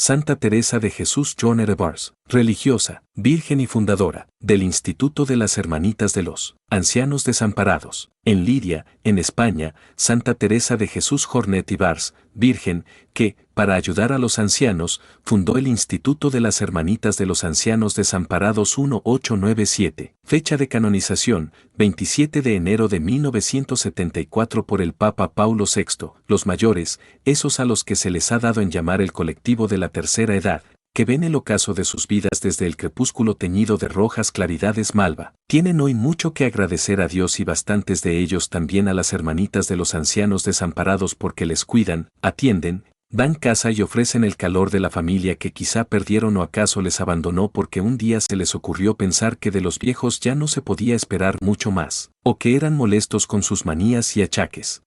Santa Teresa de Jesús Joan Bars, religiosa, virgen y fundadora del Instituto de las Hermanitas de los Ancianos Desamparados. En Liria, en España, Santa Teresa de Jesús Jornet y Bars, virgen, que, para ayudar a los ancianos, fundó el Instituto de las Hermanitas de los Ancianos Desamparados 1897. Fecha de canonización, 27 de enero de 1974 por el Papa Paulo VI. Los mayores, esos a los que se les ha dado en llamar el colectivo de la tercera edad, que ven el ocaso de sus vidas desde el crepúsculo teñido de rojas claridades malva, tienen hoy mucho que agradecer a Dios y bastantes de ellos también a las hermanitas de los ancianos desamparados porque les cuidan, atienden, dan casa y ofrecen el calor de la familia que quizá perdieron o acaso les abandonó porque un día se les ocurrió pensar que de los viejos ya no se podía esperar mucho más, o que eran molestos con sus manías y achaques.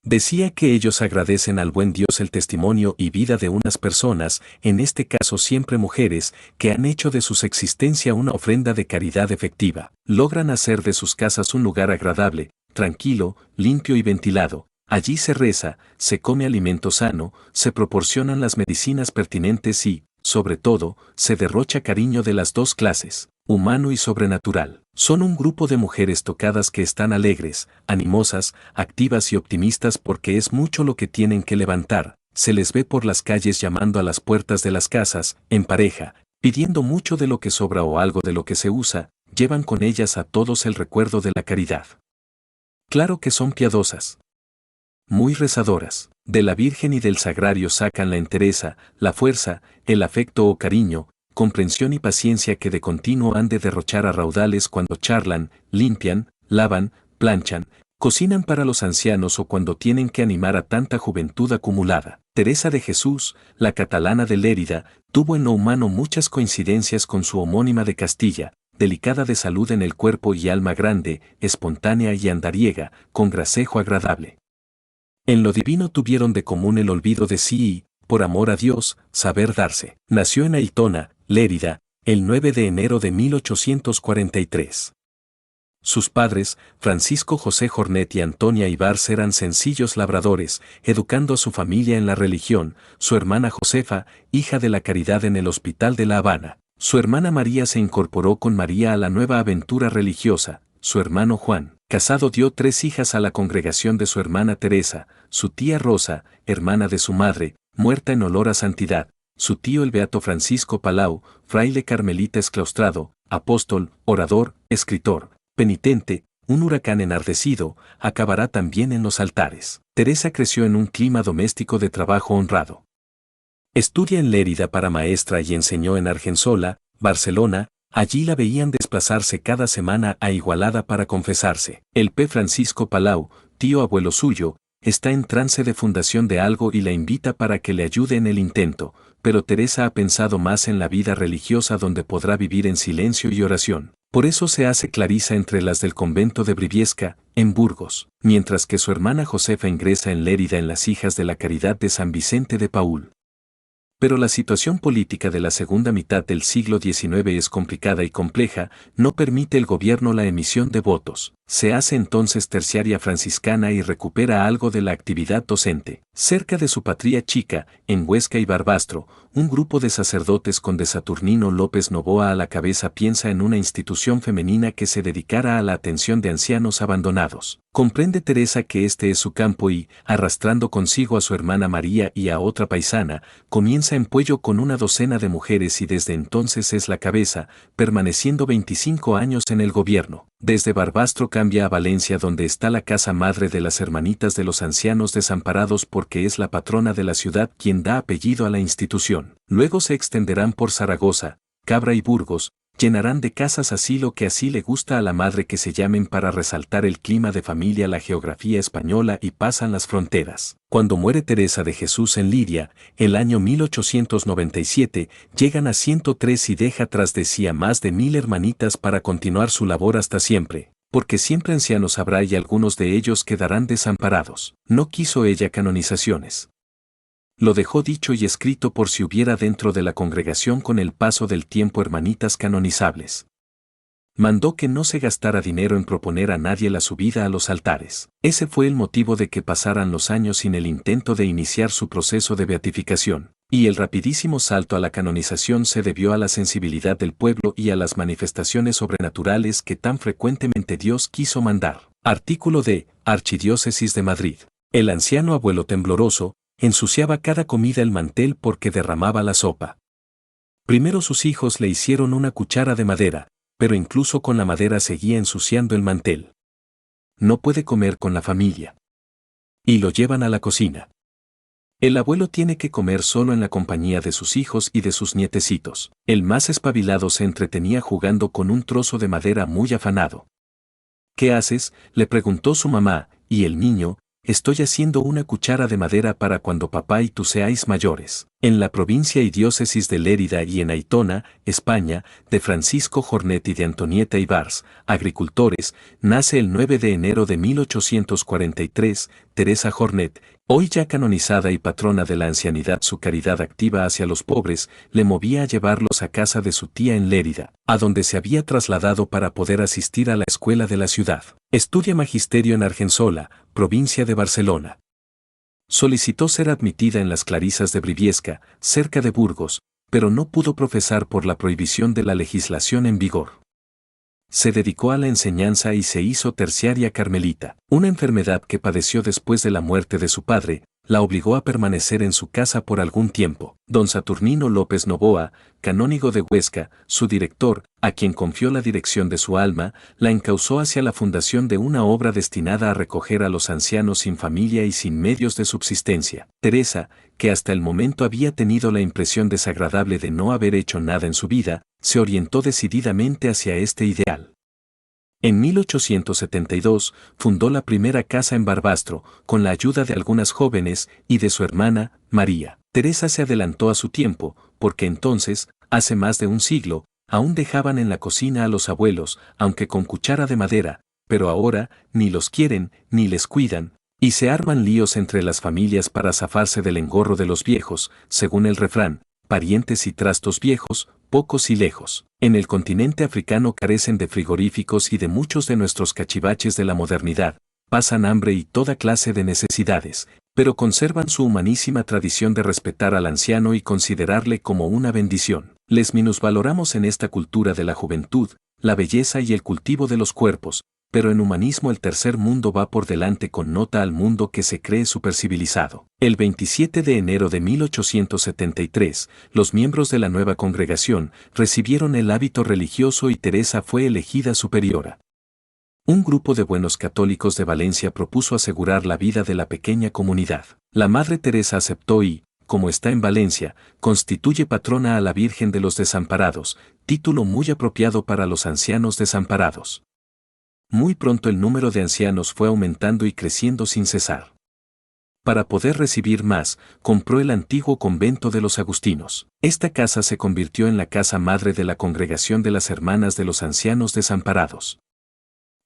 Decía que ellos agradecen al buen Dios el testimonio y vida de unas personas, en este caso siempre mujeres, que han hecho de su existencia una ofrenda de caridad efectiva. Logran hacer de sus casas un lugar agradable, tranquilo, limpio y ventilado. Allí se reza, se come alimento sano, se proporcionan las medicinas pertinentes y, sobre todo, se derrocha cariño de las dos clases, humano y sobrenatural. Son un grupo de mujeres tocadas que están alegres, animosas, activas y optimistas porque es mucho lo que tienen que levantar. Se les ve por las calles llamando a las puertas de las casas, en pareja, pidiendo mucho de lo que sobra o algo de lo que se usa, llevan con ellas a todos el recuerdo de la caridad. Claro que son piadosas, muy rezadoras. De la Virgen y del Sagrario sacan la entereza, la fuerza, el afecto o cariño, comprensión y paciencia que de continuo han de derrochar a raudales cuando charlan, limpian, lavan, planchan, cocinan para los ancianos o cuando tienen que animar a tanta juventud acumulada. Teresa de Jesús, la catalana de Lérida, tuvo en lo humano muchas coincidencias con su homónima de Castilla, delicada de salud en el cuerpo y alma grande, espontánea y andariega, con gracejo agradable. En lo divino tuvieron de común el olvido de sí y, por amor a Dios, saber darse. Nació en Aitona, Lérida, el 9 de enero de 1843. Sus padres, Francisco José Jornet y Antonia Ibars, eran sencillos labradores, educando a su familia en la religión, su hermana Josefa, hija de la caridad en el Hospital de La Habana. Su hermana María se incorporó con María a la nueva aventura religiosa. Su hermano Juan, casado, dio 3 hijas a la congregación de su hermana Teresa, su tía Rosa, hermana de su madre, muerta en olor a santidad, su tío el beato Francisco Palau, fraile carmelita exclaustrado, apóstol, orador, escritor, penitente, un huracán enardecido, acabará también en los altares. Teresa creció en un clima doméstico de trabajo honrado. Estudia en Lérida para maestra y enseñó en Argensola, Barcelona. Allí la veían desplazarse cada semana a Igualada para confesarse. El P. Francisco Palau, tío abuelo suyo, está en trance de fundación de algo y la invita para que le ayude en el intento, pero Teresa ha pensado más en la vida religiosa donde podrá vivir en silencio y oración. Por eso se hace clarisa entre las del convento de Briviesca, en Burgos, mientras que su hermana Josefa ingresa en Lérida en las Hijas de la Caridad de San Vicente de Paúl. Pero la situación política de la segunda mitad del siglo XIX es complicada y compleja, no permite el gobierno la emisión de votos. Se hace entonces terciaria franciscana y recupera algo de la actividad docente. Cerca de su patria chica, en Huesca y Barbastro, un grupo de sacerdotes con de Saturnino López Novoa a la cabeza piensa en una institución femenina que se dedicara a la atención de ancianos abandonados. Comprende Teresa que este es su campo y, arrastrando consigo a su hermana María y a otra paisana, comienza en Puello con una docena de mujeres y desde entonces es la cabeza, permaneciendo 25 años en el gobierno. Desde Barbastro cambia a Valencia donde está la casa madre de las hermanitas de los ancianos desamparados porque es la patrona de la ciudad quien da apellido a la institución. Luego se extenderán por Zaragoza, Cabra y Burgos, llenarán de casas asilo que así le gusta a la madre que se llamen para resaltar el clima de familia, la geografía española y pasan las fronteras. Cuando muere Teresa de Jesús en Liria, el año 1897, llegan a 103 y deja tras de sí a más de 1000 hermanitas para continuar su labor hasta siempre, porque siempre ancianos habrá y algunos de ellos quedarán desamparados. No quiso ella canonizaciones. Lo dejó dicho y escrito por si hubiera dentro de la congregación con el paso del tiempo hermanitas canonizables. Mandó que no se gastara dinero en proponer a nadie la subida a los altares. Ese fue el motivo de que pasaran los años sin el intento de iniciar su proceso de beatificación. Y el rapidísimo salto a la canonización se debió a la sensibilidad del pueblo y a las manifestaciones sobrenaturales que tan frecuentemente Dios quiso mandar. Artículo de Archidiócesis de Madrid. El anciano abuelo tembloroso ensuciaba cada comida el mantel porque derramaba la sopa. Primero sus hijos le hicieron una cuchara de madera, pero incluso con la madera seguía ensuciando el mantel. No puede comer con la familia. Y lo llevan a la cocina. El abuelo tiene que comer solo en la compañía de sus hijos y de sus nietecitos. El más espabilado se entretenía jugando con un trozo de madera muy afanado. ¿Qué haces?, le preguntó su mamá, y el niño: estoy haciendo una cuchara de madera para cuando papá y tú seáis mayores. En la provincia y diócesis de Lérida y en Aitona, España, de Francisco Jornet y de Antonieta Ibars, agricultores, nace el 9 de enero de 1843, Teresa Jornet, hoy ya canonizada y patrona de la ancianidad. Su caridad activa hacia los pobres le movía a llevarlos a casa de su tía en Lérida, a donde se había trasladado para poder asistir a la escuela de la ciudad. Estudia magisterio en Argensola, provincia de Barcelona. Solicitó ser admitida en las Clarisas de Briviesca, cerca de Burgos, pero no pudo profesar por la prohibición de la legislación en vigor. Se dedicó a la enseñanza y se hizo terciaria carmelita. Una enfermedad que padeció después de la muerte de su padre la obligó a permanecer en su casa por algún tiempo. Don Saturnino López Novoa, canónigo de Huesca, su director, a quien confió la dirección de su alma, la encauzó hacia la fundación de una obra destinada a recoger a los ancianos sin familia y sin medios de subsistencia. Teresa, que hasta el momento había tenido la impresión desagradable de no haber hecho nada en su vida, se orientó decididamente hacia este ideal. En 1872 fundó la primera casa en Barbastro, con la ayuda de algunas jóvenes y de su hermana, María. Teresa se adelantó a su tiempo, porque entonces, hace más de un siglo, aún dejaban en la cocina a los abuelos, aunque con cuchara de madera, pero ahora ni los quieren ni les cuidan, y se arman líos entre las familias para zafarse del engorro de los viejos, según el refrán: parientes y trastos viejos, pocos y lejos. En el continente africano carecen de frigoríficos y de muchos de nuestros cachivaches de la modernidad, pasan hambre y toda clase de necesidades, pero conservan su humanísima tradición de respetar al anciano y considerarle como una bendición. Les minusvaloramos en esta cultura de la juventud, la belleza y el cultivo de los cuerpos, pero en humanismo el tercer mundo va por delante con nota al mundo que se cree supercivilizado. El 27 de enero de 1873, los miembros de la nueva congregación recibieron el hábito religioso y Teresa fue elegida superiora. Un grupo de buenos católicos de Valencia propuso asegurar la vida de la pequeña comunidad. La Madre Teresa aceptó y, como está en Valencia, constituye patrona a la Virgen de los Desamparados, título muy apropiado para los ancianos desamparados. Muy pronto el número de ancianos fue aumentando y creciendo sin cesar. Para poder recibir más, compró el antiguo convento de los agustinos. Esta casa se convirtió en la casa madre de la Congregación de las Hermanas de los Ancianos Desamparados.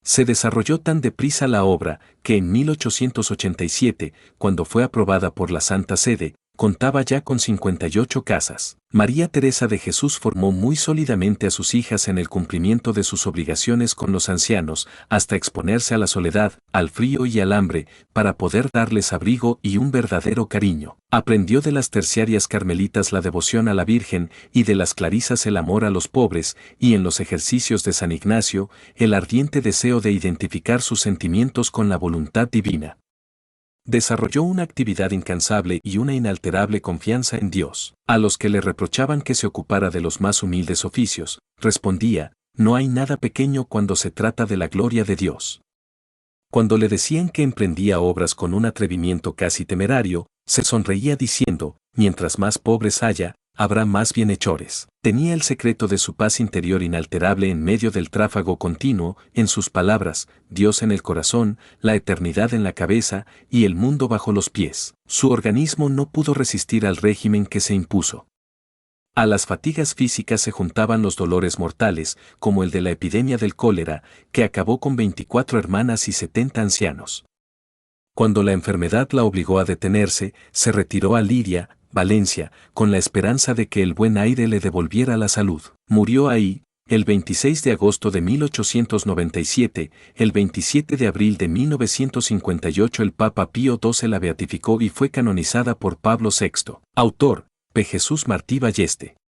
Se desarrolló tan deprisa la obra que en 1887, cuando fue aprobada por la Santa Sede, contaba ya con 58 casas. María Teresa de Jesús formó muy sólidamente a sus hijas en el cumplimiento de sus obligaciones con los ancianos, hasta exponerse a la soledad, al frío y al hambre, para poder darles abrigo y un verdadero cariño. Aprendió de las terciarias carmelitas la devoción a la Virgen y de las clarisas el amor a los pobres, y en los ejercicios de San Ignacio, el ardiente deseo de identificar sus sentimientos con la voluntad divina. Desarrolló una actividad incansable y una inalterable confianza en Dios. A los que le reprochaban que se ocupara de los más humildes oficios, respondía: no hay nada pequeño cuando se trata de la gloria de Dios. Cuando le decían que emprendía obras con un atrevimiento casi temerario, se sonreía diciendo: mientras más pobres haya, habrá más bienhechores. Tenía el secreto de su paz interior inalterable en medio del tráfago continuo, en sus palabras: Dios en el corazón, la eternidad en la cabeza y el mundo bajo los pies. Su organismo no pudo resistir al régimen que se impuso. A las fatigas físicas se juntaban los dolores mortales, como el de la epidemia del cólera, que acabó con 24 hermanas y 70 ancianos. Cuando la enfermedad la obligó a detenerse, se retiró a Liria, Valencia, con la esperanza de que el buen aire le devolviera la salud. Murió ahí, el 26 de agosto de 1897, el 27 de abril de 1958 el Papa Pío XII la beatificó y fue canonizada por Pablo VI. Autor: P. Jesús Martí Balleste.